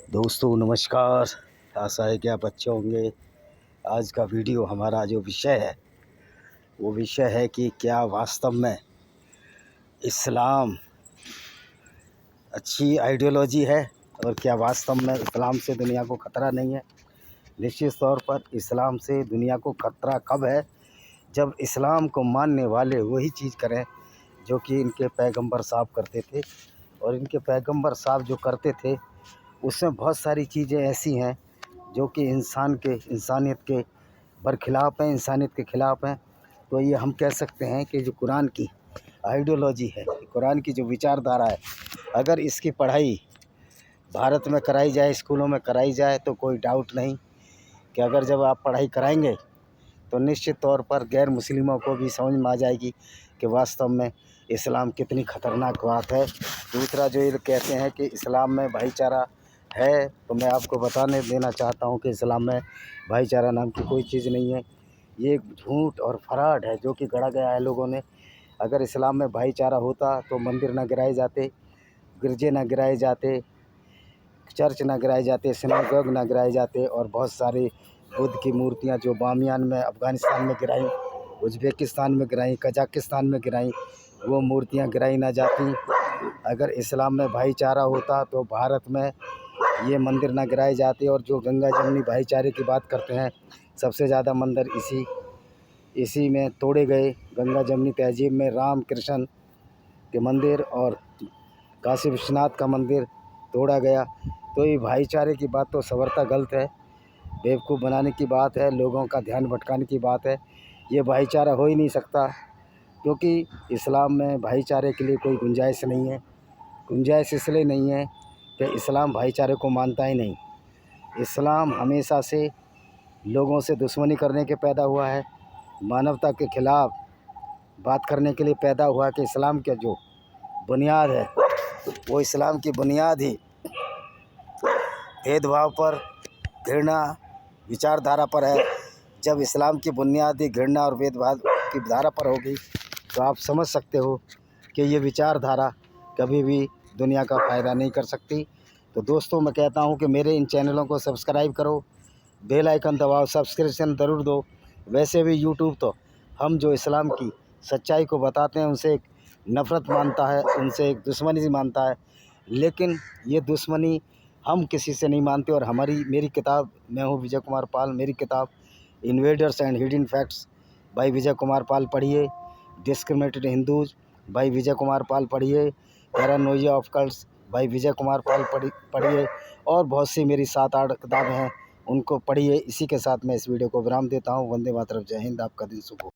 दोस्तों नमस्कार। आशा है कि आप अच्छे होंगे। आज का वीडियो हमारा जो विषय है वो विषय है कि क्या वास्तव में इस्लाम अच्छी आइडियोलॉजी है और क्या वास्तव में इस्लाम से दुनिया को ख़तरा नहीं है। निश्चित तौर पर इस्लाम से दुनिया को ख़तरा कब है, जब इस्लाम को मानने वाले वही चीज़ करें जो कि इनके पैगंबर साहब करते थे। और इनके पैगंबर साहब जो करते थे उसमें बहुत सारी चीज़ें ऐसी हैं जो कि इंसानियत के बरखिलाफ़ हैं, इंसानियत के ख़िलाफ़ हैं। तो ये हम कह सकते हैं कि जो कुरान की आइडियोलॉजी है, कुरान की जो विचारधारा है, अगर इसकी पढ़ाई भारत में कराई जाए, स्कूलों में कराई जाए, तो कोई डाउट नहीं कि अगर जब आप पढ़ाई कराएंगे तो निश्चित तौर पर गैर मुस्लिमों को भी समझ में आ जाएगी कि वास्तव में इस्लाम कितनी ख़तरनाक बात है। दूसरा जो ये कहते हैं कि इस्लाम में भाईचारा है, तो मैं आपको बताने देना चाहता हूँ कि इस्लाम में भाईचारा नाम की कोई चीज़ नहीं है। ये एक झूठ और फ्रॉड है जो कि गढ़ा गया है लोगों ने। अगर इस्लाम में भाईचारा होता तो मंदिर न गिराए जाते, गिरजे न गिराए जाते, चर्च न गिराए जाते, सिनागोग न गिराए जाते, और बहुत सारे बुद्ध की मूर्तियाँ जो बामियान में अफ़गानिस्तान में गिराई, उज़्बेकिस्तान में गिराई, कजाकिस्तान में गिराई, वो मूर्तियाँ गिराई ना जाती। अगर इस्लाम में भाईचारा होता तो भारत में ये मंदिर ना गिराए जाते। और जो गंगा जमुनी भाईचारे की बात करते हैं, सबसे ज़्यादा मंदिर इसी में तोड़े गए। गंगा जमुनी तहजीब में राम कृष्ण के मंदिर और काशी विश्वनाथ का मंदिर तोड़ा गया। तो ये भाईचारे की बात तो सवरता गलत है, बेवकूफ़ बनाने की बात है, लोगों का ध्यान भटकाने की बात है। ये भाईचारा हो ही नहीं सकता, क्योंकि इस्लाम में भाईचारे के लिए कोई गुंजाइश नहीं है। गुंजाइश इसलिए नहीं है कि इस्लाम भाईचारे को मानता ही नहीं। इस्लाम हमेशा से लोगों से दुश्मनी करने के पैदा हुआ है, मानवता के ख़िलाफ़ बात करने के लिए पैदा हुआ। कि इस्लाम का जो बुनियाद है वो इस्लाम की बुनियाद ही भेदभाव पर, घृणा, विचारधारा पर है। जब इस्लाम की बुनियाद ही घृणा और भेदभाव की धारा पर होगी तो आप समझ सकते हो कि ये विचारधारा कभी भी दुनिया का फ़ायदा नहीं कर सकती। तो दोस्तों मैं कहता हूँ कि मेरे इन चैनलों को सब्सक्राइब करो, बेल आइकन दबाओ, सब्सक्रिप्शन ज़रूर दो। वैसे भी यूट्यूब तो हम जो इस्लाम की सच्चाई को बताते हैं उनसे एक नफ़रत मानता है, उनसे एक दुश्मनी मानता है। लेकिन ये दुश्मनी हम किसी से नहीं मानते। और मेरी किताब, मैं हूँ विजय कुमार पाल, मेरी किताब invaders and hidden facts by Vijay Kumar Pal पढ़िए। डिस्क्रिमिनेटेड हिंदूज़ बाय विजय कुमार पाल पढ़िए। Paranoia of cults by Vijay Kumar Pal पढ़िए। और बहुत सी मेरी 7-8 किताबें हैं, उनको पढ़िए। इसी के साथ मैं इस वीडियो को विराम देता हूँ। वंदे मातरम, जय हिंद, आपका दिन शुभ हो।